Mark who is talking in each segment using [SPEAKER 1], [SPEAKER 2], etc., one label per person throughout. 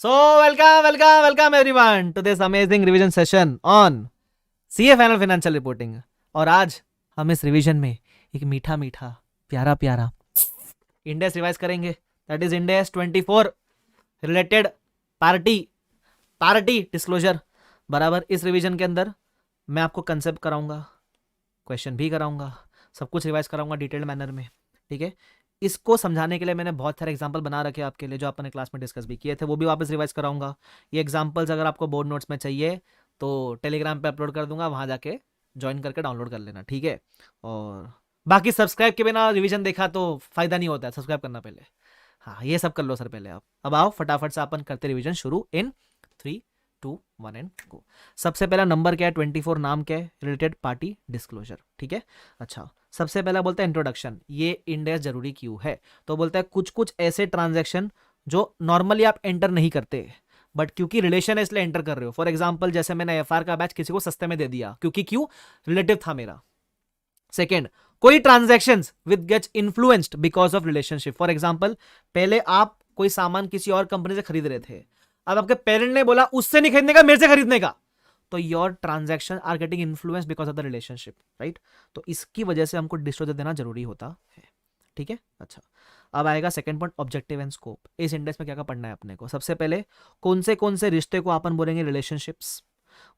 [SPEAKER 1] So, welcome everyone to this amazing revision session on CA Final Financial Reporting. और आज हम इस revision में एक मीठा मीठा प्यारा प्यारा इंडेक्स रिवाइज करेंगे. That is index 24 related party disclosure. बराबर. इस रिवीजन के अंदर मैं आपको कंसेप्ट कराऊंगा, क्वेश्चन भी कराऊंगा, सब कुछ रिवाइज कराऊंगा डिटेल्ड मैनर में. ठीक है. इसको समझाने के लिए मैंने बहुत सारे एग्जांपल बना रखे आपके लिए, जो आपने क्लास में डिस्कस भी किए थे, वो भी वापस रिवाइज कराऊंगा. ये एग्जांपल्स अगर आपको बोर्ड नोट्स में चाहिए तो टेलीग्राम पे अपलोड कर दूंगा, वहां जाके ज्वाइन करके डाउनलोड कर लेना. ठीक है. और बाकी सब्सक्राइब के बिना रिवीजन देखा तो फायदा नहीं होता है, सब्सक्राइब करना पहले. हाँ, ये सब कर लो सर पहले आप. अब आओ फटाफट से अपन करते रिवीजन शुरू इन 3, 2, 1 एंड गो. सबसे पहला नंबर क्या है? 24. नाम क्या है? Related party disclosure. ठीक है. अच्छा, सबसे पहला बोलता है इंट्रोडक्शन. ये इंडेक्स जरूरी क्यों है? तो बोलता है कुछ कुछ ऐसे ट्रांजैक्शन जो नॉर्मली आप एंटर नहीं करते, बट क्योंकि रिलेशन है इसलिए एंटर कर रहे हो. फॉर एग्जांपल जैसे मैंने एफआर का बैच किसी को सस्ते में दे दिया, क्योंकि क्यों? रिलेटिव था मेरा. सेकेंड, कोई transactions with gets influenced because of relationship. For example पहले आप कोई सामान किसी और कंपनी से खरीद रहे थे, अब आपके पेरेंट ने बोला उससे नहीं खरीदने का, मेरे से खरीदने का, तो your transaction are getting influence because of the relationship. Right. तो इसकी वजह से हमको डिस्क्लोजर देना जरूरी होता है. ठीक है. अच्छा, अब आएगा second point, objective and scope. इस इंडेक्स में क्या क्या पढ़ना है अपने को? सबसे पहले कौन से रिश्ते को अपन बोलेंगे रिलेशनशिप्स.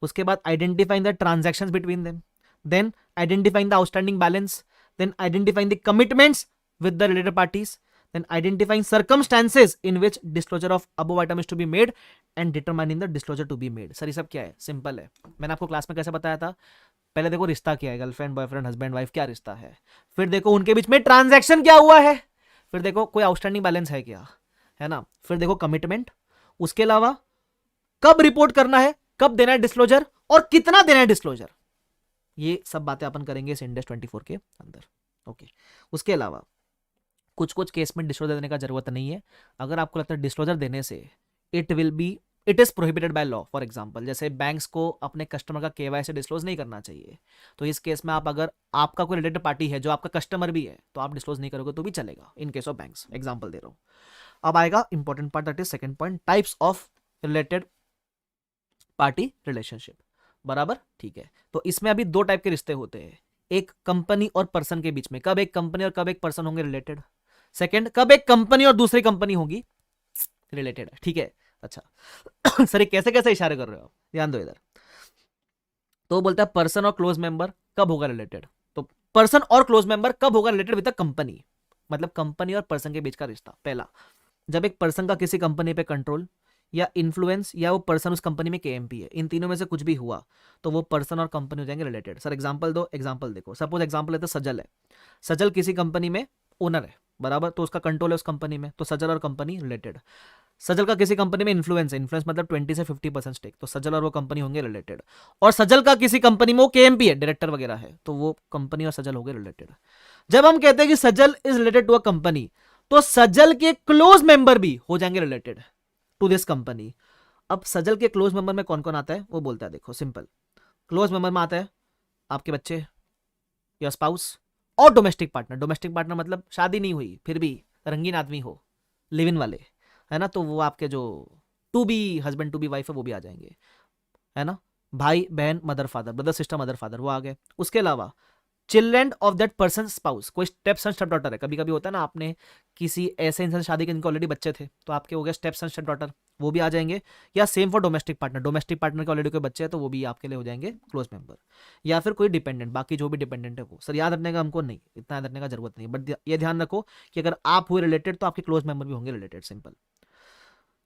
[SPEAKER 1] उसके बाद identifying the transactions between them, then identifying the outstanding balance, then identifying the commitments with the related parties, then identifying circumstances in which disclosure of above item is to be made and determining the disclosure to be made. Sir ये सब क्या है? Simple है. मैंने आपको class में कैसे बताया था? पहले देखो रिश्ता क्या है, गर्लफ्रेंड बॉयफ्रेंड हस्बैंड वाइफ क्या रिश्ता है, फिर देखो उनके बीच में ट्रांजैक्शन क्या हुआ है, फिर देखो कोई आउटस्टैंडिंग बैलेंस है क्या, है ना, फिर देखो कमिटमेंट, उसके अलावा कब रिपोर्ट करना है, कब देना है डिस्क्लोजर और कितना देना है डिस्क्लोजर. ये सब बातें अपन करेंगे इस इंडेक्स 24 के अंदर. ओके. उसके अलावा कुछ कुछ केस में डिस्क्लोजर देने का जरूरत नहीं है. अगर आपको लगता है डिस्क्लोजर देने से it is prohibited by law. For example जैसे बैंक्स को अपने कस्टमर का केवाईसी डिस्क्लोज नहीं करना चाहिए, तो इस केस में आप अगर आपका कोई रिलेटेड पार्टी है जो आपका कस्टमर भी है, तो आप डिस्क्लोज नहीं करोगे तो भी चलेगा in case of banks. Example दे रहा हूं. अब आएगा important part, that is second point, types of related party relationship. बराबर. ठीक है. तो इसमें अभी दो टाइप के रिश्ते होते हैं. एक कंपनी और पर्सन के बीच में, कब एक कंपनी और कब एक पर्सन होंगे रिलेटेड. सेकंड, कब एक कंपनी और दूसरी कंपनी होगी रिलेटेड. ठीक है. अच्छा सर कैसे कैसे इशारे कर रहे हो आप, ध्यान दो इधर. तो बोलता है पर्सन और क्लोज मेंबर कब होगा रिलेटेड. तो पर्सन और क्लोज मेंबर कब होगा रिलेटेड विद द कंपनी, मतलब कंपनी और पर्सन के बीच का रिश्ता. पहला, जब एक पर्सन का किसी कंपनी पे कंट्रोल या इन्फ्लुएंस, या वो पर्सन उस कंपनी में केएमपी है, इन तीनों में से कुछ भी हुआ तो वो पर्सन और कंपनी हो जाएंगे रिलेटेड. सर एग्जांपल दो. एग्जांपल देखो, सपोज एग्जांपल है तो सजल है. सजल किसी कंपनी में ओनर है, बराबर, तो उसका कंट्रोल है उस कंपनी में, तो सजल और कंपनी रिलेटेड. सजल का किसी कंपनी में इन्फ्लुएंस है, इन्फ्लुएंस मतलब 20 से 50% स्टेक, तो सजल और वो कंपनी होंगे रिलेटेड. और सजल का किसी कंपनी में वो केएमपी है, डायरेक्टर वगैरह है, तो वो कंपनी और सजल होंगे रिलेटेड. जब हम कहते हैं कि Sajal is related to a company, तो सजल के क्लोज मेंबर भी हो जाएंगे रिलेटेड टू दिस कंपनी. अब सजल के क्लोज मेंबर में कौन कौन आता है वो बोलता है. देखो सिंपल, क्लोज मेंबर में आता है आपके बच्चे या स्पाउस और डोमेस्टिक पार्टनर. डोमेस्टिक पार्टनर मतलब शादी नहीं हुई फिर भी रंगीन आदमी हो, लिव इन वाले, है ना, तो वो आपके जो to be husband to be wife है वो भी आ जाएंगे, है ना. भाई बहन mother father, brother sister mother father, वो आ गए. उसके अलावा children of that person spouse, कोई स्टेप सन स्टेप डॉटर है, कभी कभी होता है ना, आपने किसी ऐसे इंसान से शादी की जिनके ऑलरेडी बच्चे थे, तो आपके हो गए स्टेप सन स्टेप डॉटर, वो भी आ जाएंगे. या same for domestic partner, domestic partner के ऑलरेडी कोई बच्चे हैं तो वो भी आपके लिए हो जाएंगे क्लोज मेंबर. या फिर कोई डिपेंडेंट, बाकी जो भी डिपेंडेंट है वो. सर याद रखने का हमको नहीं, इतना याद रखने का जरूरत नहीं, बट ये ध्यान रखो कि अगर आप हुए रिलेटेड तो आपके क्लोज मेंबर भी होंगे रिलेटेड. सिंपल.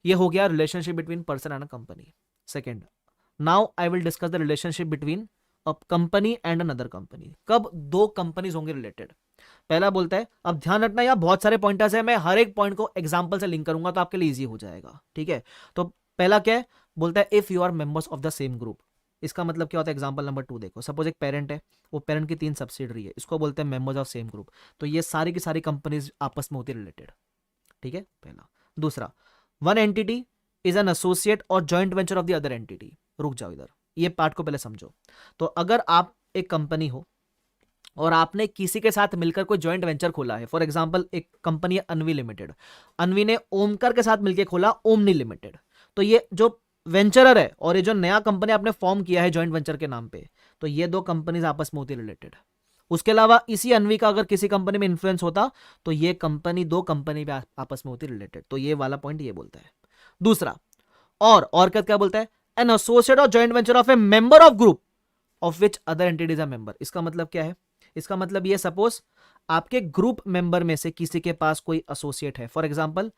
[SPEAKER 1] ये हो गया relationship between person and a company. Second, now I will discuss the relationship between a company and another company. कब दो कंपनीज होंगे रिलेटेड. पहला बोलता है, अब ध्यान रखना यहाँ बहुत सारे पॉइंटर्स है, मैं हर एक पॉइंट को एग्जांपल से लिंक करूंगा तो आपके लिए इजी हो जाएगा. ठीक है. तो पहला क्या है, बोलता है if you are members of the same group. इसका मतलब क्या होता है? एग्जांपल नंबर 2 देखो. सपोज एक पेरेंट है, वो पेरेंट की 3 सब्सिडरी है, इसको बोलते हैं मेंबर्स ऑफ सेम ग्रुप. तो ये सारी की सारी कंपनीज आपस में होती है रिलेटेड. ठीक है, पहला. दूसरा, one entity is an associate और joint venture of the other entity. रुक जाओ इधर, ये पार्ट को पहले समझो. तो अगर आप एक कंपनी हो और आपने किसी के साथ मिलकर कोई जॉइंट वेंचर खोला है, फॉर एग्जांपल एक कंपनी है अनवी लिमिटेड, अनवी ने ओमकर के साथ मिलकर खोला ओमनी लिमिटेड, तो ये जो वेंचरर है और ये जो नया कंपनी आपने फॉर्म किया है जॉइंट वेंचर के नाम पे, तो ये दो कंपनीज आपस में होती रिलेटेड। उसके अलावा इसी अनवी का अगर किसी कंपनी में इन्फ्लुएंस होता तो ये कंपनी दो कंपनी पे आपस में होती रिलेटेड। तो ये वाला पॉइंट ये बोलता है। दूसरा, और क्या बोलता है, एन एसोसिएट और joint venture of a member of group of which other entities are member. इसका मतलब क्या है? इसका मतलब ये, सपोज आपके ग्रुप मेंबर में से किसी के पास कोई एसोसिएट है, फॉर एग्जांपल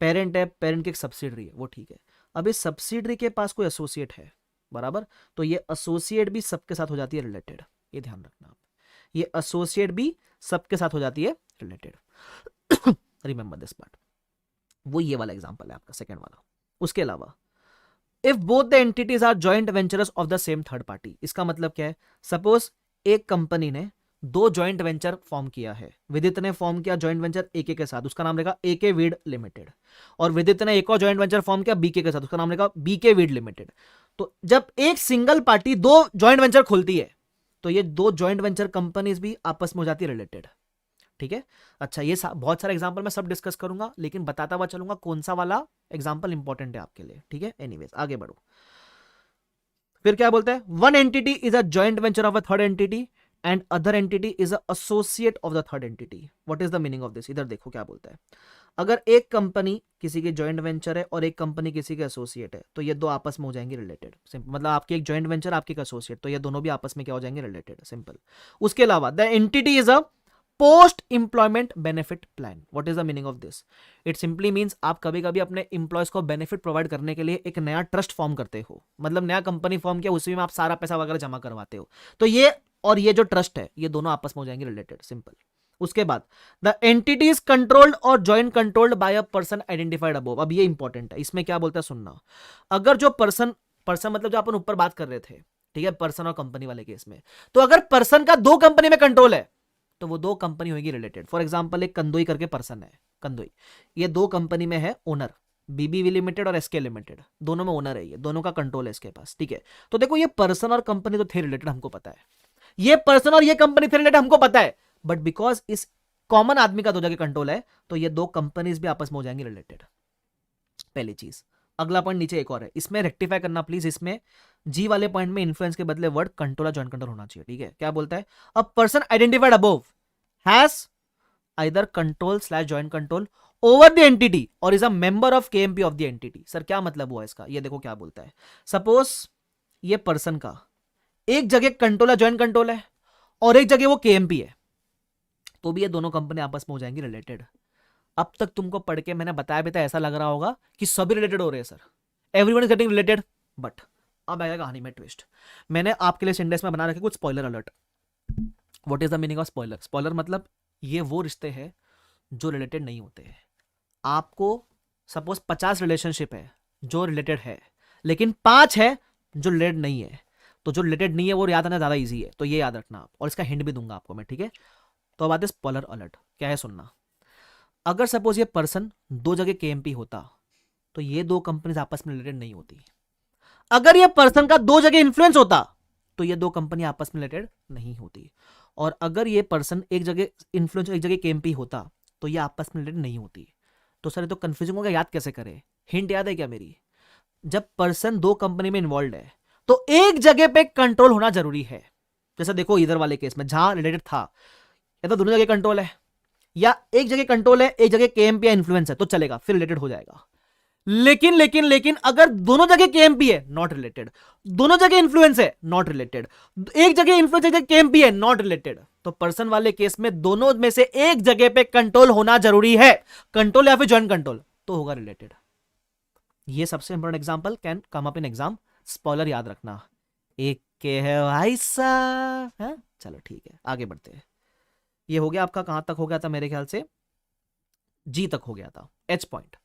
[SPEAKER 1] पेरेंट है, पेरेंट की एक सब्सिडरी है, वो ठीक है। अब इस सब्सिडरी के पास कोई एसोसिएट है, बराबर, तो ये एसोसिएट भी सबके साथ हो जाती है रिलेटेड। ये ध्यान रखना आप, ये एसोसिएट भी सबके साथ हो जाती है रिलेटेड। Remember this part. वो ये वाला एग्जांपल है आपका सेकंड वाला। उसके अलावा if both the entities are joint venturers of the same third party, इसका मतलब क्या है? सपोज एक कंपनी ने दो जॉइंट वेंचर फॉर्म किया है, विदित ने फॉर्म किया जॉइंट वेंचर एके के साथ, उसका नाम रहेगा एके वीड लिमिटेड, और विदित ने एक और जॉइंट वेंचर फॉर्म किया बीके के साथ, उसका नाम रहेगा बीके वीड लिमिटेड। तो जब एक सिंगल पार्टी दो जॉइंट वेंचर खोलती है तो ये दो जॉइंट वेंचर कंपनीज भी आपस में हो जाती है रिलेटेड। ठीक है, अच्छा, ये बहुत सारे एग्जांपल मैं सब डिस्कस करूंगा, लेकिन बताता हुआ चलूंगा कौन सा वाला एग्जांपल इंपॉर्टेंट है आपके लिए। ठीक है, एनीवेज आगे बढ़ो। फिर क्या बोलता है? One entity is a joint venture of a third entity and other entity is a associate of the third entity. What is the meaning of this? इधर देखो क्या बोलता है। अगर एक कंपनी किसी की जॉइंट वेंचर है और एक कंपनी किसी के एसोसिएट है तो ये दो आपस में हो जाएंगे रिलेटेड। सिंपल, मतलब आपकी एक जॉइंट वेंचर, आपकी एक एसोसिएट, तो ये दोनों भी आपस में क्या हो जाएंगे? रिलेटेड। सिंपल। उसके अलावा the entity is a post employment benefit plan. What is the meaning of this? It simply means आप कभी कभी अपने इंप्लॉयज को बेनिफिट प्रोवाइड करने के लिए एक नया ट्रस्ट फॉर्म करते हो, मतलब नया कंपनी फॉर्म किया, उसी में आप सारा पैसा वगैरह जमा करवाते हो, तो ये और ये जो ट्रस्ट है ये दोनों आपस में हो जाएंगे रिलेटेड। सिंपल। उसके बाद द एंटिटी इज कंट्रोल्ड और joint controlled by a person identified above. अब ये इंपॉर्टेंट है, इसमें क्या बोलता है सुनना। अगर जो पर्सन मतलब जो अपन ऊपर बात कर रहे थे, ठीक है, पर्सन और कंपनी वाले केस में, तो अगर पर्सन का दो कंपनी में कंट्रोल है तो वो दो कंपनी होगी रिलेटेड। फॉर एग्जांपल एक कंदोई करके पर्सन है, कंदोई, ये दो कंपनी में है ओनर, बीबीवी लिमिटेड और एसके लिमिटेड, दोनों में ओनर है, ये दोनों का कंट्रोल है इसके पास। ठीक है, तो देखो ये पर्सन और कंपनी तो थे रिलेटेड, हमको पता है, ये पर्सन और ये कंपनी थे रिलेटेड, हमको पता है, बट बिकॉज इस कॉमन आदमी का दो जगह कंट्रोल है तो ये दो कंपनीज भी आपस में हो जाएंगी रिलेटेड। पहली चीज। अगला पॉइंट नीचे एक और है, इसमें रेक्टिफाई करना प्लीज, इसमें जी वाले पॉइंट में इन्फ्लुएंस के बदले वर्ड कंट्रोल या जॉइंट कंट्रोल होना चाहिए। ठीक है, क्या बोलता है? A person identified above has either control slash joint control over the entity और is a member of KMP of the entity. Sir क्या मतलब हुआ इसका? ये देखो क्या बोलता है। सपोज ये पर्सन का एक जगह कंट्रोल है, जॉइंट कंट्रोल है, और एक जगह वो केएमपी है, तो भी ये दोनों कंपनी आपस में हो जाएंगी रिलेटेड। अब तक तुमको पढ़ के मैंने बताया ऐसा लग रहा होगा कि सभी रिलेटेड हो रहे हैं sir, everyone is getting related, but अब आएगा कहानी में ट्विस्ट। मैंने आपके लिए सेंटेंस में बना रखे कुछ spoiler alert. What is the meaning of spoiler? Spoiler मतलब ये वो रिश्ते हैं जो रिलेटेड नहीं होते हैं। आपको सपोज 50 रिलेशनशिप है जो रिलेटेड है, लेकिन 5 है जो रिलेटेड नहीं है, तो जो रिलेटेड नहीं है वो याद आना ज्यादा इजी है, तो ये याद रखना आप, और इसका हिंट भी दूंगा आपको मैं। ठीक है, तो अब आते स्पॉइलर अलर्ट। क्या है सुनना। अगर सपोज ये पर्सन दो जगह केएमपी होता तो ये दो कंपनीज आपस में रिलेटेड नहीं होती। अगर ये पर्सन का दो जगह इन्फ्लुएंस होता तो ये दो कंपनी आपस में रिलेटेड नहीं होती। और अगर ये पर्सन एक जगह इन्फ्लुएंस, एक जगह केएमपी होता तो ये आपस में रिलेटेड नहीं होती। तो सर ये तो कंफ्यूजिंग होगा, याद कैसे करें? हिंट याद है क्या मेरी? जब पर्सन दो कंपनी में इन्वॉल्व है तो एक जगह पे कंट्रोल होना जरूरी है। जैसे देखो इधर वाले केस में जहां रिलेटेड था, या तो दोनों जगह कंट्रोल है, या एक जगह कंट्रोल है, एक जगह केएमपी या इन्फ्लुएंस है, तो चलेगा, फिर रिलेटेड हो जाएगा। लेकिन अगर दोनों जगह केएमपी है, नॉट रिलेटेड। दोनों जगह इन्फ्लुएंस है, नॉट रिलेटेड। एक जगह इन्फ्लुएंस, एक जगह केएमपी है, नॉट रिलेटेड। तो पर्सन वाले केस में दोनों में से एक जगह पे कंट्रोल होना जरूरी है, कंट्रोल या फिर जॉइंट कंट्रोल, तो होगा रिलेटेड। ये सबसे important example can come up in exam. Spoiler याद रखना, एक के है भाई साहब। चलो ठीक है, आगे बढ़ते हैं। ये हो गया आपका, कहां तक हो गया था? मेरे ख्याल से जी तक हो गया था। एच पॉइंट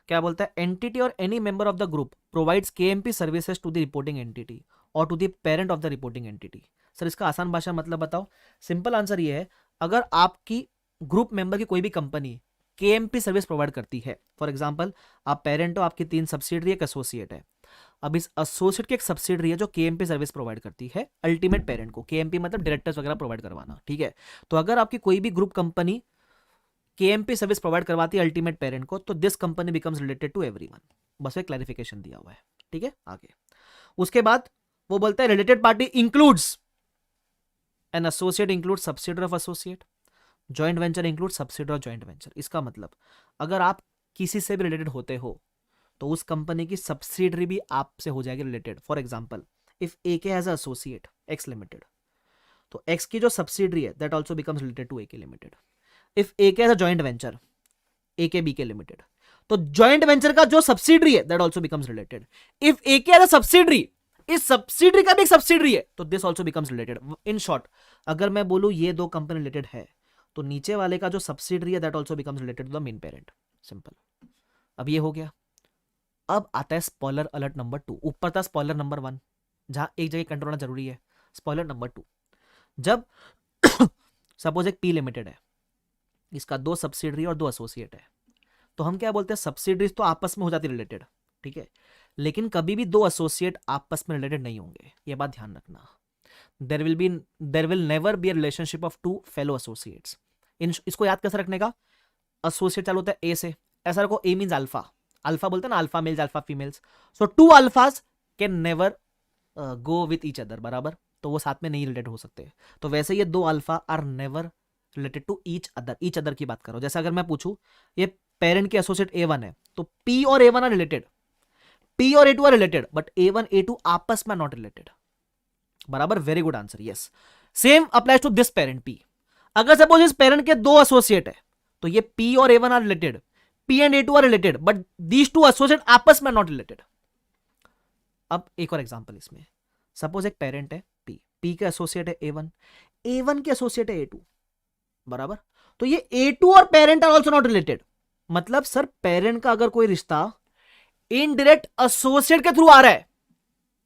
[SPEAKER 1] क्या बोलता है? एंटिटी और any member of the group provides KMP services to the reporting entity और to the parent of the reporting entity. Sir इसका आसान भाषा मतलब बताओ। सिंपल आंसर ये है, अगर आपकी ग्रुप मेंबर की कोई भी कंपनी केएमपी सर्विस प्रोवाइड करती है, फॉर एग्जांपल आप पेरेंट हो, आपकी 3 सब्सिडरी, एक एसोसिएट है। अब इस एसोसिएट की एक सब्सिडरी है जो केएमपी सर्विस प्रोवाइड करती है अल्टीमेट पेरेंट को। केएमपी मतलब डायरेक्टर्स वगैरह प्रोवाइड करवाना, ठीक है। तो अगर आपकी कोई भी group company KMP service provide करवाती है अल्टीमेट पेरेंट को, तो this company becomes related to everyone. बस एक क्लैरिफिकेशन दिया हुआ है, ठीक है। आगे उसके बाद वो बोलता है related party includes an associate, include subsidiary of associate, joint venture include subsidiary of joint venture. इसका मतलब अगर आप किसी से भी रिलेटेड होते हो तो उस कंपनी की सब्सिडियरी भी आपसे हो जाएगी related. For example if AK has associate X limited, तो एक्स की जो सब्सिडियरी है that also becomes related to AK limited. If AK has a joint venture AK BK limited, तो जॉइंट वेंचर का जो सब्सिडियरी है that also becomes related. If AK has a subsidiary, इस subsidiary का भी एक सब्सिडियरी है, तो this also becomes related. In short अगर मैं बोलूं ये दो कंपनी रिलेटेड है, तो नीचे वाले का जो सब्सिडियरी है that also becomes related to the main parent. Simple. अब ये हो गया। अब आता है स्पॉइलर अलर्ट नंबर 2। ऊपर था स्पॉइलर नंबर 1 जहां एक जगह कंट्रोल होना जरूरी है। स्पॉइलर नंबर 2, जब सपोज एक पी लिमिटेड है, इसका 2 सब्सिडियरी और 2 एसोसिएट है, तो हम क्या बोलते हैं सब्सिडियरीज तो आपस में हो जाती रिलेटेड, ठीक है, लेकिन कभी भी 2 एसोसिएट आपस में रिलेटेड नहीं होंगे, ये बात ध्यान रखना। There will never be a relationship of 2 fellow associates. इसको याद कैसे रखने का, एसोसिएट चालू होता है ए से, ऐसा रखो ए मींस अल्फा, अल्फा बोलते हैं ना, alpha males alpha females, so 2 alphas can never go with each other, बराबर, तो वो साथ में नहीं रिलेटेड हो सकते। तो वैसे ये 2 alpha are never related to each other की बात करो। जैसे अगर मैं पूछूं ये पेरेंट के एसोसिएट A1 है, तो P और A1 आर रिलेटेड, P और A2 are related, but A1 A2 आपस में नॉट रिलेटेड, बराबर। Very good answer, yes. Same applies to this parent P। अगर सपोज इस पेरेंट के 2 एसोसिएट है, तो ये P और A1 are related, P and A2 are related, but these 2 associate आपस में नॉट रिलेटेड। अब एक और एग्जांपल इसमें, सपोज एक पेरेंट है P का एसोसिएट है A1, A1 के एसोसिएट है A2, बराबर, तो ये A2 और parent are also not related. मतलब सर पेरेंट का अगर कोई रिश्ता इनडायरेक्ट एसोसिएट के थ्रू आ रहा है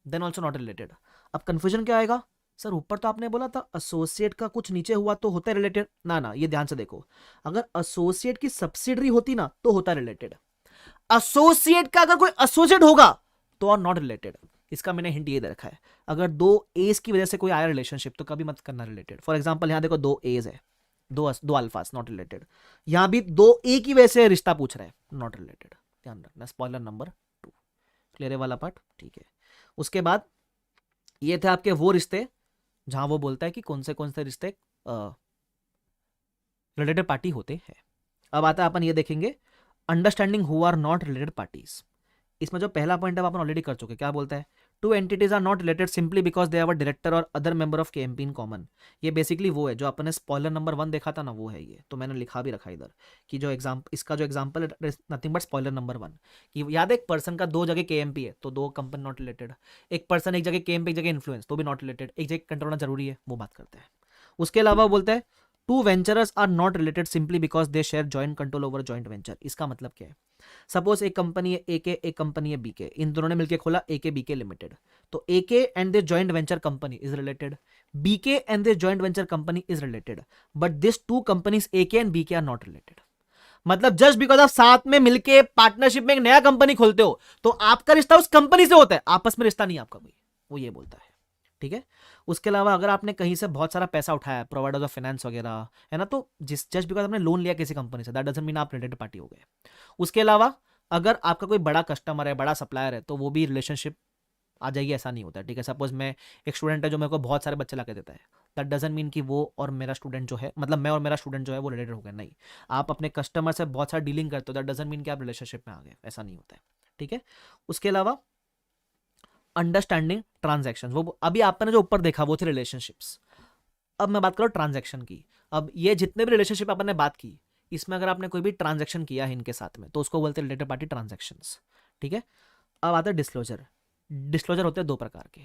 [SPEAKER 1] देन आल्सो नॉट रिलेटेड। अब कंफ्यूजन क्या आएगा, सर ऊपर तो आपने बोला था एसोसिएट का कुछ नीचे हुआ तो होता है रिलेटेड, ना ना, ये ध्यान से देखो, अगर एसोसिएट की सब्सिडियरी होती ना तो होता रिलेटेड, एसोसिएट का अगर कोई एसोसिएट होगा तो आर नॉट रिलेटेड। इसका मैंने हिंट ये दे रखा है, अगर 2 एज की वजह से कोई आया रिलेशनशिप तो कभी मत करना रिलेटेड। फॉर एग्जांपल यहां देखो 2 एज है, 2 अल्फास नॉट रिलेटेड, यहां भी 2 ए की वजह से रिश्ता पूछ रहा है, नॉट रिलेटेड, ध्यान रखना। स्पॉइलर नंबर 2, क्लियर है वाला पार्ट, ठीक है। उसके बाद ये थे आपके वो रिश्ते जहां वो बोलता है कि कौन से रिश्ते रिलेटेड पार्टी होते हैं। अब आता है अपन ये देखेंगे understanding who are not related parties. इसमें जो पहला पॉइंट है अपन ऑलरेडी कर चुके, क्या बोलता है, 2 entities are not related simply because they have a director और other member of KMP in common. ये बेसिकली वो है जो अपने स्पॉइलर नंबर 1 देखा था ना, वो है ये, तो मैंने लिखा भी रखा इधर कि जो इसका जो एग्जांपल है नथिंग बट स्पॉइलर नंबर 1, कि याद है एक पर्सन का 2 जगह केएमपी है तो 2 कंपनी नॉट रिलेटेड, एक पर्सन एक जगह केएमपी एक जगह इन्फ्लुएंस तो भी नॉट रिलेटेड, एक जगह कंट्रोल होना जरूरी है, वो बात करते हैं। उसके अलावा बोलता है 2 venturers are not related simply because they share joint control over joint venture. इसका मतलब क्या है, सपोज एक कंपनी है एके, एक कंपनी है बीके, इन दोनों ने मिलकर खोला एके बीके लिमिटेड, तो AK and the joint venture company is related, BK and the joint venture company is related, but this 2 companies AK and BK are not related. मतलब जस्ट बिकॉज आप साथ में मिलके पार्टनरशिप में एक नया कंपनी खोलते हो तो आपका रिश्ता उस कंपनी से होता है, आपस में रिश्ता नहीं आपका कोई, वो ये बोलता है, ठीक है। उसके अलावा अगर आपने कहीं से बहुत सारा पैसा उठाया, प्रोवाइडर्स ऑफ फाइनेंस वगैरह है ना, तो जस्ट बिकॉज आपने लोन लिया किसी company say that doesn't mean आप रिलेटेड पार्टी हो गए। उसके अलावा अगर आपका कोई बड़ा कस्टमर है, बड़ा सप्लायर है, तो वो भी रिलेशनशिप आ जाएगी, ऐसा नहीं होता है, ठीक है। सपोज मैं एक स्टूडेंट है जो मेरे को बहुत सारे बच्चे ला के देता है, दैट डजंट मीन कि वो और मेरा स्टूडेंट जो है, मतलब मैं और मेरा स्टूडेंट जो है वो रिलेटेड हो गए, नहीं। आप अपने कस्टमर से बहुत सारा डीलिंग करते हो दैट डजंट मीन कि आप रिलेशनशिप में आ गए, ऐसा नहीं होता है, ठीक है। उसके अलावा अंडरस्टैंडिंग ट्रांजैक्शन, वो अभी आपने जो ऊपर देखा वो थे रिलेशनशिप्स। अब मैं बात करूँ ट्रांजैक्शन की। अब ये जितने भी रिलेशनशिप आपने बात की, इसमें अगर आपने कोई भी ट्रांजैक्शन किया है इनके साथ में तो उसको बोलते हैं रिलेटेड पार्टी ट्रांजैक्शंस, ठीक है। अब आता है डिस्क्लोजर। डिस्क्लोजर होते हैं 2 प्रकार के,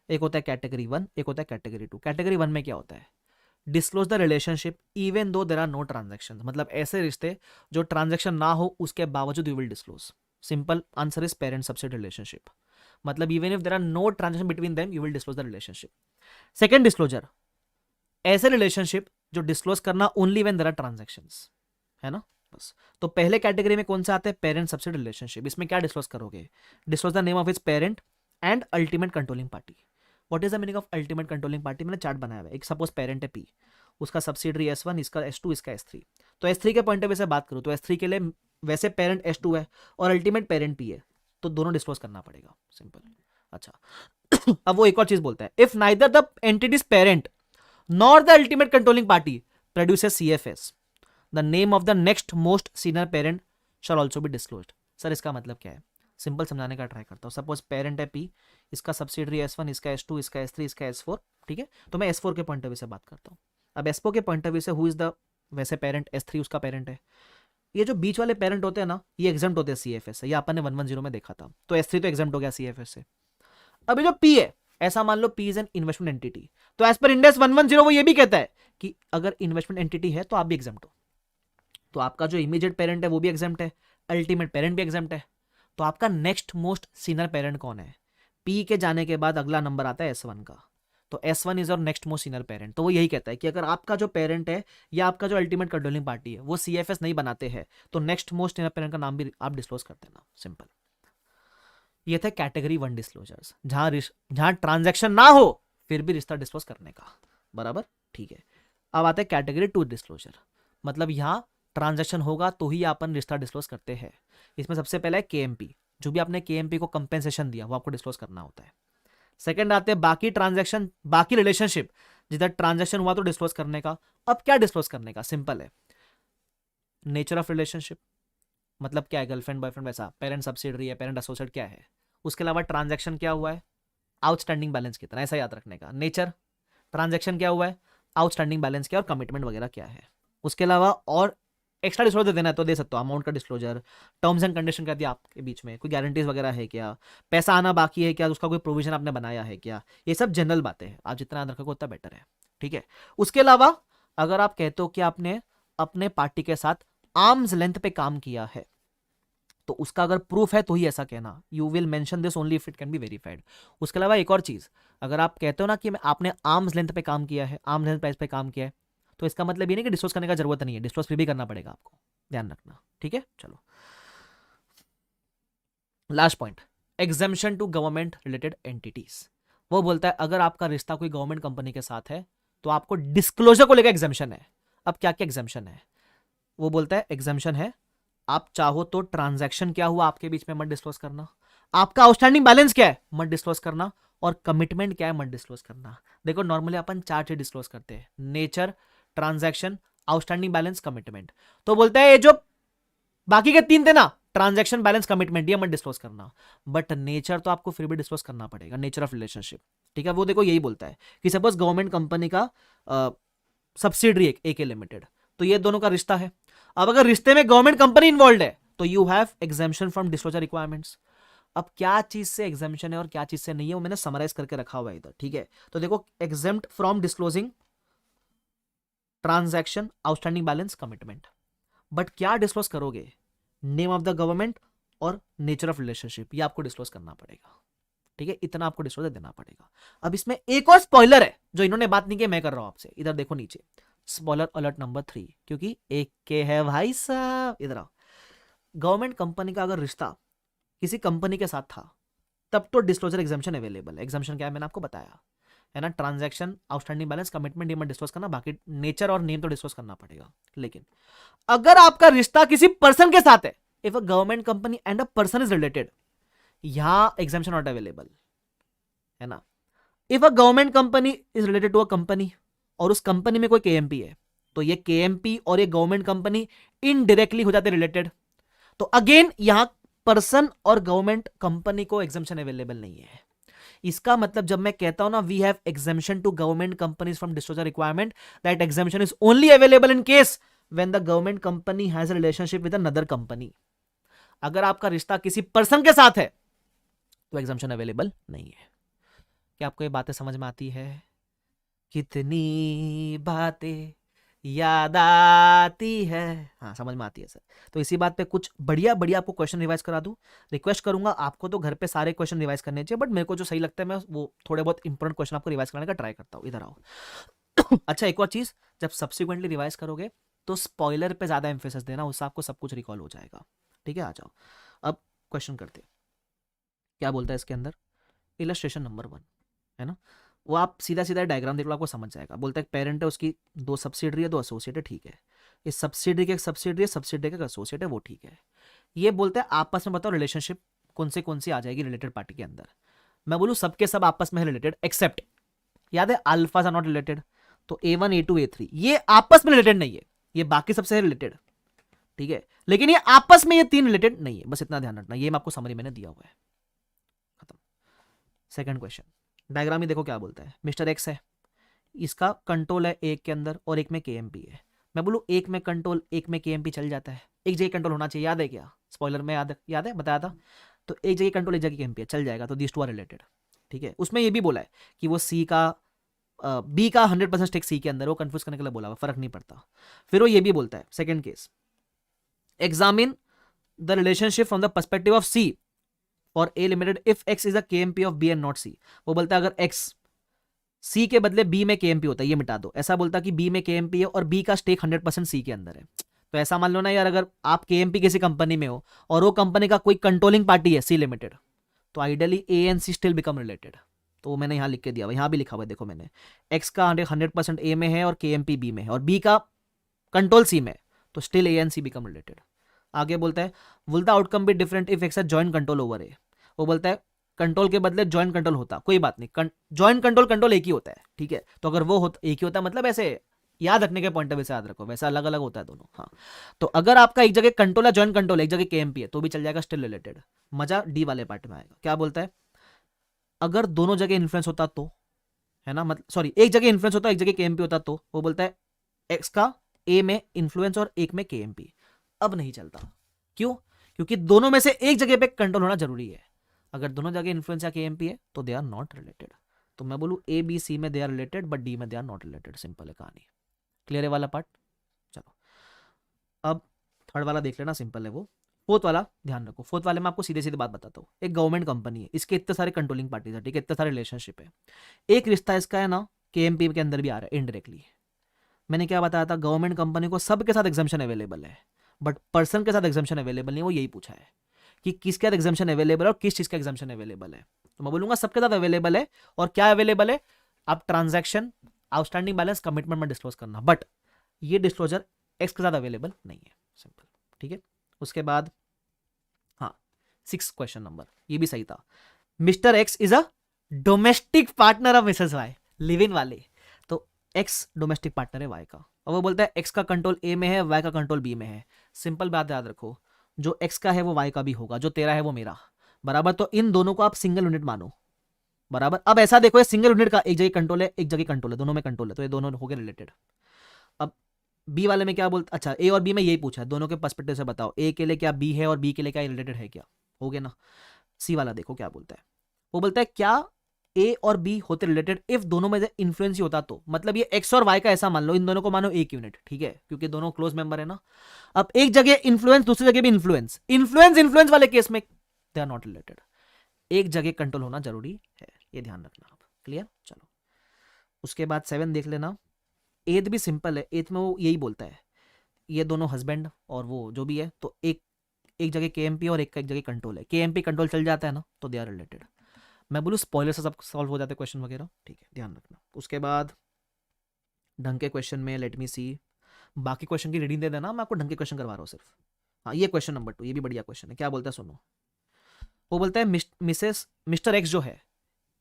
[SPEAKER 1] एक होता है कैटेगरी 1, एक होता है कैटेगरी 2। कैटेगरी 1 में क्या होता है, disclose the relationship even though there are no transaction, मतलब ऐसे रिश्ते जो ट्रांजैक्शन ना हो उसके बावजूद you will disclose. Simple answer is parent subsidy relationship, मतलब even if there are no transaction between them you will disclose the relationship. Second disclosure, ऐसे रिलेशनशिप जो डिस्क्लोज करना only when there are transactions, है ना, बस। तो पहले category में कौन सा आता है, पेरेंट सब्सिडी रिलेशनशिप। इसमें क्या डिस्क्लोज करोगे, disclose the name of his parent and ultimate controlling party. What is the meaning of ultimate controlling party, मैंने चार्ट बनाया हुआ है, एक सपोज पेरेंट है P, उसका सब्सिडरी S1, इसका S2, इसका S3, तो S3 के पॉइंट ऑफ व्यू से बात करूं तो S3 के लिए वैसे पेरेंट S2 है और अल्टीमेट पेरेंट P है, तो दोनों डिस्क्लोज करना पड़ेगा, सिंपल। अच्छा अब वो एक और चीज बोलता है, if neither the entities parent nor the ultimate controlling party produces CFS, the name of the next most senior parent shall also be disclosed. Sir इसका मतलब क्या है, सिंपल समझाने का ट्राई करता हूँ। सपोज पेरेंट है P, इसका सब्सिडरी S1, इसका S2, इसका S3, इसका S4, ठीक है। तो मैं S4 के पॉइंट ऑफ व्यू से बात करता हूँ। अब S4 के पॉइंट ऑफ व्यू से हु इज द वैसे पेरेंट, S3 उसका पेरेंट है। ये जो बीच वाले पेरेंट होते हैं ना, ये एग्जाम्प्ट होते हैं CFS से, ये अपन ने 110 में देखा था। तो S3 तो एग्जाम्प्ट हो गया CFS से। अभी जो P है, ऐसा मान लो P is an investment entity, तो एज पर इंडेक्स 110 वो ये भी कहता है कि अगर इन्वेस्टमेंट एंटिटी है तो आप भी एग्जाम्प्ट हो। तो आपका जो इमीडिएट पेरेंट है वो भी एग्जाम्प्ट है, अल्टीमेट पेरेंट भी एग्जाम्प्ट है। तो आपका नेक्स्ट मोस्ट सीनियर पेरेंट कौन है? P के जाने के बाद अगला नंबर आता है S1 का, तो S1 इज और नेक्स्ट मोस्ट सीनियर पेरेंट। तो वो यही कहता है कि अगर आपका जो पेरेंट है या आपका जो अल्टीमेट कंट्रोलिंग पार्टी है वो CFS नहीं बनाते हैं, तो नेक्स्ट मोस्ट सीनियर पेरेंट का नाम भी आप डिस्क्लोज कर देना, सिंपल। ये थे कैटेगरी 1 डिस्क्लोजर्स, जहां ट्रांजैक्शन ना हो फिर भी रिश्ता डिस्क्लोज करने का, बराबर, ठीक है। अब आते हैं कैटेगरी 2 डिस्क्लोजर, मतलब यहां ट्रांजैक्शन होगा तो ही अपन रिश्ता डिस्क्लोज करते हैं। इसमें सबसे पहला है KMP, जो भी आपने KMP को कंपेंसेशन दिया वो आपको डिस्क्लोज करना होता है। सेकंड आते हैं बाकी ट्रांजैक्शन, बाकी रिलेशनशिप, जिधर ट्रांजैक्शन हुआ तो डिस्क्लोज करने का। अब क्या डिस्क्लोज करने का, सिंपल है, नेचर ऑफ रिलेशनशिप, मतलब क्या है, गर्लफ्रेंड बॉयफ्रेंड वैसा, पेरेंट सब्सिडरी है, पेरेंट एसोसिएट क्या है। उसके अलावा ट्रांजैक्शन क्या हुआ है, आउटस्टैंडिंग बैलेंस कितना, ऐसा याद रखने का। नेचर, ट्रांजैक्शन क्या हुआ है, आउटस्टैंडिंग बैलेंस क्या, और कमिटमेंट वगैरह क्या है। उसके अलावा और एक्स्ट्रा डिस्क्लोजर देना है तो दे सकते हो, अमाउंट का डिस्क्लोजर, टर्म्स एंड कंडीशन क्या दिया आपके बीच में, कोई गारंटीज वगैरह है क्या, पैसा आना बाकी है क्या, उसका कोई प्रोविजन आपने बनाया है क्या। ये सब जनरल बातें हैं, आप जितना याद रखोगे उतना बेटर है, ठीक है। उसके अलावा अगर आप कहते हो कि आपने अपने पार्टी के साथ आर्म्स लेंथ पे काम किया है, तो उसका अगर प्रूफ है तो ही ऐसा कहना, you will mention this only if it can be verified. उसके अलावा एक और चीज, अगर आप कहते हो ना कि आपने आर्म्स लेंथ पे काम किया है, आर्म्स लेंथ प्राइस पे काम किया है, तो इसका मतलब ये नहीं कि डिस्क्लोज करने का जरूरत नहीं है, डिस्क्लोज फिर भी करना पड़ेगा आपको, ध्यान रखना, ठीक है। चलो last point, exemption to government related entities. वो बोलता है अगर आपका रिश्ता कोई गवर्नमेंट कंपनी के साथ है तो आपको डिस्क्लोजर को लेकर एग्जेम्पशन है। अब क्या क्या एग्जेम्पशन है, वो बोलता है एग्जेम्पशन है, आप चाहो तो ट्रांजैक्शन क्या हुआ आपके बीच में मत डिस्क्लोज करना, आपका आउटस्टैंडिंग बैलेंस क्या है मत डिस्क्लोज करना, और कमिटमेंट क्या है मत डिस्क्लोज करना। देखो नॉर्मली अपन 4 चीज डिस्क्लोज करते हैं, nature, transaction, outstanding balance, commitment. तो बोलता है ये जो बाकी के 3 थे ना, ट्रांजैक्शन, बैलेंस, कमिटमेंट, ये मत डिस्क्लोज करना, बट नेचर तो आपको फिर भी डिस्क्लोज करना पड़ेगा, नेचर ऑफ रिलेशनशिप, ठीक है। वो देखो यही बोलता है कि सपोज गवर्नमेंट कंपनी का सब्सिडरी AK लिमिटेड, तो ये दोनों का रिश्ता है। अब अगर रिश्ते में गवर्नमेंट कंपनी इन्वॉल्व है तो you have exemption from disclosure requirements. अब क्या चीज से एग्जेम्पशन है और क्या चीज से नहीं है वो मैंने समराइज करके रखा हुआ है इधर, ठीक है। तो देखो exempt from disclosing transaction, outstanding balance, commitment, but क्या डिस्क्लोज करोगे, नेम ऑफ द गवर्नमेंट और नेचर ऑफ रिलेशनशिप, ये आपको डिस्क्लोज करना पड़ेगा, ठीक है। इतना आपको डिस्क्लोजर देना पड़ेगा। अब इसमें एक और स्पॉइलर है जो इन्होंने बात नहीं की, मैं कर रहा हूं आपसे, इधर देखो नीचे, स्पॉइलर अलर्ट नंबर 3, क्योंकि एक के है भाई साहब। इधर आओ, गवर्नमेंट कंपनी का अगर रिश्ता किसी कंपनी के साथ था तब तो डिस्क्लोजर एग्जाम्पशन अवेलेबल है। एग्जाम्पशन क्या है मैंने आपको बताया है ना, ट्रांजैक्शन, आउटस्टैंडिंग बैलेंस, कमिटमेंट, ये मत डिस्क्लोज करना, बाकी नेचर और नेम तो डिस्क्लोज करना पड़ेगा। लेकिन अगर आपका रिश्ता किसी पर्सन के साथ है, if a government company and a person is related, यहां एग्जाम्पशन नॉट अवेलेबल है ना। If a government company is related to a company और उस कंपनी में कोई KMP है, तो ये KMP और ये गवर्नमेंट कंपनी इनडायरेक्टली हो जाते रिलेटेड। तो अगेन यहां पर्सन और गवर्नमेंट कंपनी को एग्जाम्पशन अवेलेबल नहीं है। इसका मतलब जब मैं कहता हूं ना we have exemption to government companies from disclosure requirement, that exemption is only available in case when the government company has a relationship with another company. अगर आपका रिश्ता किसी पर्सन के साथ है तो एग्जाम्पशन अवेलेबल नहीं है। क्या आपको ये बातें समझ में आती है? कितनी बातें याद आती है, हाँ समझ में आती है सर। तो इसी बात पे कुछ बढ़िया बढ़िया आपको क्वेश्चन रिवाइज करा दूं। रिक्वेस्ट करूंगा आपको तो घर पे सारे क्वेश्चन रिवाइज करने चाहिए, बट मेरे को जो सही लगता है मैं वो थोड़े बहुत इंपॉर्टेंट क्वेश्चन आपको रिवाइज करने का ट्राई करता हूँ। इधर आओ अच्छा एक और चीज, जब सब्सिक्वेंटली रिवाइज करोगे तो स्पॉइलर पे ज्यादा एम्फेसिस देना, उससे आपको सब कुछ रिकॉल हो जाएगा, ठीक है। आ जाओ अब क्वेश्चन करते, क्या बोलता है इसके अंदर, इलस्ट्रेशन नंबर 1 है ना, वो आप सीधा सीधा डायग्राम देख लो आपको समझ जाएगा। बोलता है पेरेंट है, उसकी 2 सब्सिडरी है, 2 एसोसिएट है, ठीक है। इस सब्सिडरी के सब्सिडरी का एसोसिएट है वो ठीक है। ये बोलते हैं आपस में बताओ रिलेशनशिप कौन सी आ जाएगी रिलेटेड पार्टी के अंदर। मैं बोलूँ सबके सब आपस में है रिलेटेड एक्सेप्ट, याद है अल्फाज आर नॉट रिलेटेड, तो A1 A2 A3 ये आपस में रिलेटेड नहीं है, ये बाकी सबसे है रिलेटेड, ठीक है, लेकिन ये आपस में ये तीन रिलेटेड नहीं है, बस इतना ध्यान रखना, ये मैं आपको समरी मैंने दिया हुआ है, खत्म। सेकंड क्वेश्चन, डायग्राम ही देखो क्या बोलता है। मिस्टर एक्स है, इसका कंट्रोल है एक के अंदर और एक में KMP है। मैं बोलूँ एक में कंट्रोल एक में KMP चल जाता है, एक जगह कंट्रोल होना चाहिए, याद है क्या, स्पॉइलर में याद है बताया था, तो एक जगह कंट्रोल एक जगह KMP है, चल जाएगा, तो दीज टू आर रिलेटेड, ठीक है। उसमें ये भी बोला है कि वो बी का 100% स्टेक सी के अंदर, वो कंफ्यूज करने के लिए बोला हुआ, फर्क नहीं पड़ता। फिर वो ये भी बोलता है second case, examine the relationship from the perspective of C for A limited if X is a KMP of B and not C. वो बोलता है अगर एक्स सी के बदले बी में KMP होता है, ये मिटा दो, ऐसा बोलता है कि बी में KMP है और बी का स्टेक 100% सी के अंदर है। तो ऐसा मान लो ना यार, अगर आप KMP किसी कंपनी में हो और वो कंपनी का कोई कंट्रोलिंग पार्टी है सी लिमिटेड, तो ideally A and C still become related. तो वो मैंने यहाँ लिख के दिया हुआ, यहाँ भी लिखा हुआ है देखो मैंने, एक्स का 100% ए में है और KMP बी में है और बी का कंट्रोल सी में, तो still A and C become related. आगे बोलता है will the outcome be different if X joint control over A. वो बोलता है कंट्रोल के बदले जॉइंट कंट्रोल होता, कोई बात नहीं, जॉइंट कंट्रोल एक ही होता है, ठीक है, तो अगर वो होता एक ही होता है, मतलब ऐसे याद रखने के पॉइंट ऑफ व्यू से याद रखो, वैसा अलग अलग होता है दोनों, हाँ। तो अगर आपका एक जगह कंट्रोल है जॉइंट कंट्रोल, एक जगह KMP है, तो भी चल जाएगा, स्टिल रिलेटेड। मजा डी वाले पार्ट में आएगा। क्या बोलता है, अगर दोनों जगह इन्फ्लुएंस होता तो, है ना, मतलब सॉरी एक जगह इन्फ्लुएंस होता एक जगह KMP होता, तो वो बोलता है एक्स का ए में इन्फ्लुएंस और एक में KMP अब नहीं चलता। क्यों? क्योंकि दोनों में से एक जगह पे कंट्रोल होना जरूरी है। अगर दोनों जगह इन्फ्लुएंस या KMP है तो दे आर नॉट रिलेटेड। तो मैं बोलूँ A B C में they are related but D में they are not related. Simple है कहानी, क्लियर है वाला पार्ट। चलो अब थर्ड वाला देख लेना, सिंपल है वो। फोर्थ वाला ध्यान रखो, फोर्थ वाले में आपको सीधे सीधे बात बताता हूँ। एक गवर्नमेंट कंपनी है, इसके इतने सारे कंट्रोलिंग पार्टीज है, ठीक है, इतने सारे रिलेशनशिप है। एक रिश्ता इसका है ना KMP के अंदर भी आ रहा है इनडायरेक्टली। मैंने क्या बताया था, गवर्नमेंट कंपनी को सबके साथ एग्जाम्शन अवेलेबल है बट पर्सन के साथ एग्जाम्शन अवेलेबल नहीं। वो यही पूछा है कि किसके साथ एग्जाम्शन अवेलेबल है और किस चीज का एग्जाम्शन अवेलेबल है। तो मैं बोलूंगा सबके साथ अवेलेबल है। और क्या अवेलेबल है, आप ट्रांजैक्शन, आउटस्टैंडिंग बैलेंस, कमिटमेंट में डिस्क्लोज करना, बट ये डिस्क्लोजर एक्स के साथ अवेलेबल नहीं है। सिंपल, ठीक है। उसके बाद हाँ 6 क्वेश्चन नंबर, ये भी सही था। Mr X is a domestic partner of Mrs Y, live in वाले। तो एक्स डोमेस्टिक पार्टनर है वाई का, और वो बोलता है एक्स का कंट्रोल ए में है, वाई का कंट्रोल बी में है। सिंपल बात याद रखो, जो एक्स का है वो वाई का भी होगा, जो तेरा है वो मेरा, बराबर। तो इन दोनों को आप सिंगल यूनिट मानो, बराबर। अब ऐसा देखो, ये सिंगल यूनिट का एक जगह कंट्रोल है एक जगह कंट्रोल है, दोनों में कंट्रोल है, तो ये दोनों हो गए रिलेटेड। अब बी वाले में क्या बोलते, अच्छा ए और बी में यही पूछा है, दोनों के पर्सपेक्टिव से बताओ, ए के लिए क्या बी है और बी के लिए क्या रिलेटेड है, क्या हो गया ना। सी वाला देखो क्या बोलता है, वो बोलता है क्या ए और बी होते रिलेटेड इफ दोनों में इन्फ्लुएंस ही होता तो। मतलब ये एक्स और वाई का ऐसा मान लो, इन दोनों को मानो एक यूनिट, ठीक है, क्योंकि दोनों क्लोज मेंबर है ना। अब एक जगह इन्फ्लुएंस, दूसरी जगह भी इन्फ्लुएंस, इन्फ्लुएंस वाले केस में दे आर नॉट रिलेटेड। एक जगह कंट्रोल होना जरूरी है, ये ध्यान रखना आप, क्लियर। चलो उसके बाद 7 देख लेना। एथ भी सिंपल है, एथ में वो यही बोलता है, ये दोनों हस्बैंड और वो जो भी है, तो एक जगह KMP और एक जगह कंट्रोल है, KMP कंट्रोल चल जाता है ना, तो दे आर रिलेटेड। मैं बोलूँ स्पॉइलर से सब सॉल्व हो जाते हैं क्वेश्चन वगैरह, ठीक है, ध्यान रखना। उसके बाद ढंग के क्वेश्चन में लेट मी सी, बाकी क्वेश्चन की रीडिंग दे देना, मैं आपको ढंग के क्वेश्चन करवा रहा हूँ सिर्फ। हाँ ये क्वेश्चन नंबर 2, ये भी बढ़िया क्वेश्चन है। क्या बोलता है सुनो, वो बोलता है मिस्टर एक्स जो है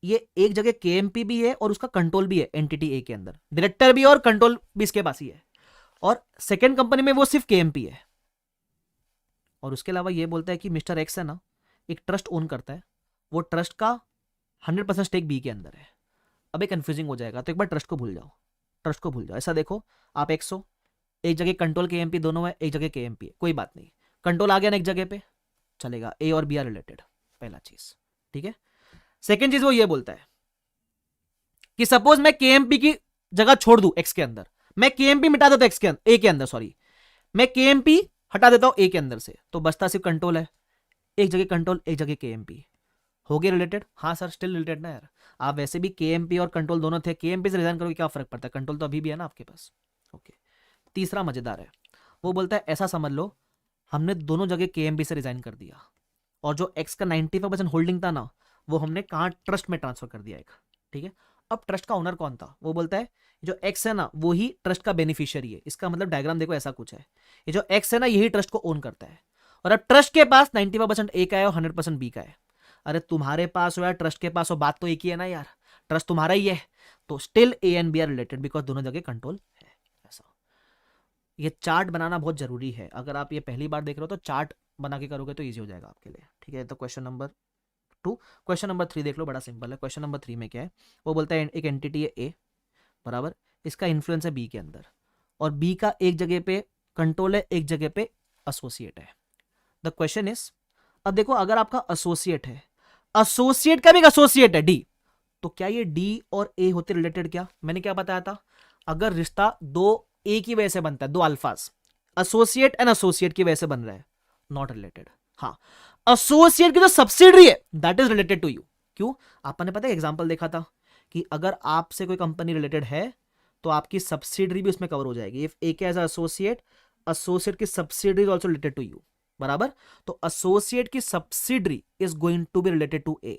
[SPEAKER 1] ये एक जगह KMP भी है और उसका कंट्रोल भी है एंटिटी ए के अंदर, डायरेक्टर भी और कंट्रोल भी इसके पास ही है, और सेकेंड कंपनी में वो सिर्फ KMP है। और उसके अलावा ये बोलता है कि मिस्टर एक्स है ना एक ट्रस्ट ओन करता है, वो ट्रस्ट का 100% स्टेक बी के अंदर है। अब एक कंफ्यूजिंग हो जाएगा, तो एक बार ट्रस्ट को भूल जाओ, ट्रस्ट को भूल जाओ। ऐसा देखो, आप एक्स हो, एक जगह कंट्रोल KMP दोनों है, एक जगह KMP है, कोई बात नहीं, कंट्रोल आ गया ना एक जगह पे, चलेगा, ए और बी आर रिलेटेड, पहला चीज, ठीक है। सेकेंड चीज वो ये बोलता है कि सपोज मैं KMP की जगह छोड़ दूं एक्स के अंदर, मैं KMP मिटा देता एक्स के अंदर, ए के अंदर सॉरी, मैं KMP हटा देता हूं ए के अंदर से, तो बचता सिर्फ कंट्रोल है, एक जगह कंट्रोल एक जगह KMP, हो गया रिलेटेड। हाँ सर स्टिल रिलेटेड ना यार, आप वैसे भी KMP और कंट्रोल दोनों थे, KMP से रिजाइन करोगे क्या फर्क पड़ता है, कंट्रोल तो अभी भी है ना आपके पास, ओके। तीसरा मजेदार है, वो बोलता है ऐसा समझ लो हमने दोनों जगह KMP से रिजाइन कर दिया, और जो एक्स का 95% होल्डिंग था ना वो हमने कहाँ ट्रस्ट में ट्रांसफर कर दिया एक, ठीक है। अब ट्रस्ट का ओनर कौन था, वो बोलता है जो एक्स है ना वो ही ट्रस्ट का बेनिफिशियरी है। इसका मतलब डायग्राम देखो ऐसा कुछ है, ये जो एक्स है ना यही ट्रस्ट को ओन करता है, और अब ट्रस्ट के पास 95% ए का है और 100% बी का है। अरे तुम्हारे पास हो या ट्रस्ट के पास हो, बात तो एक ही है ना यार, ट्रस्ट तुम्हारा ही है, तो still A and B are related because दोनों जगह कंट्रोल है। ऐसा ये चार्ट बनाना बहुत जरूरी है, अगर आप ये पहली बार देख रहे हो तो चार्ट बना के करोगे तो ईजी हो जाएगा आपके लिए, ठीक है। तो क्वेश्चन नंबर 2, क्वेश्चन नंबर 3 देख लो, बड़ा सिंपल है। क्वेश्चन नंबर 3 में क्या है, वो बोलता है एक एंटिटी है ए, बराबर, इसका इन्फ्लुएंस है बी के अंदर, और बी का एक जगह पे कंट्रोल है, एक जगह पे एसोसिएट है। द क्वेश्चन इज, अब देखो अगर आपका एसोसिएट है, एसोसिएट का भी एक एसोसिएट है डी, तो क्या ये डी और ए होते रिलेटेड? क्या मैंने क्या बताया था, अगर रिश्ता दो ए की वजह से बनता है, दो अल्फाज एसोसिएट एंड एसोसिएट की वजह से बन रहा है, नॉट रिलेटेड। हाँ, एसोसिएट की जो सब्सिडरी है that is related to you. क्यों? आपने पता है एग्जांपल देखा था कि अगर आपसे कोई कंपनी रिलेटेड है तो आपकी सब्सिडरी भी उसमें कवर हो जाएगी। इफ ए के एज एसोसिएट, एसोसिएट की subsidiary is also related to you, बराबर। तो एसोसिएट की subsidiary is going to be related to A,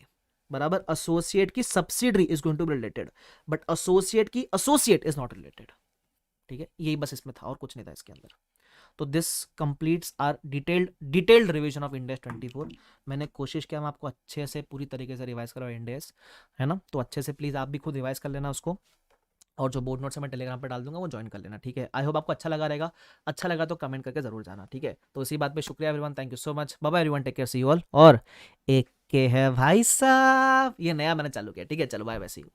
[SPEAKER 1] बराबर। एसोसिएट की subsidiary is going to be related, but associate की एसोसिएट इज नॉट रिलेटेड, ठीक है। यही बस इसमें था और कुछ नहीं था इसके अंदर। तो this completes our detailed revision of Ind AS 24। मैंने कोशिश किया मैं आपको अच्छे से पूरी तरीके से रिवाइज कराऊँ इंड एस, है ना। तो अच्छे से प्लीज़ आप भी खुद रिवाइज कर लेना उसको, और जो बोर्ड नोट्स मैं टेलीग्राम पे डाल दूंगा वो ज्वाइन कर लेना, ठीक है। आई होप आपको अच्छा लगा रहेगा, अच्छा लगा तो कमेंट करके जरूर जाना, ठीक है। तो इसी बात पे शुक्रिया everyone, thank you so much, bye bye everyone, take care, see you all. और एक के है भाई साहब, ये नया मैंने चालू किया, ठीक है। चलो बाय बाय, सी यू।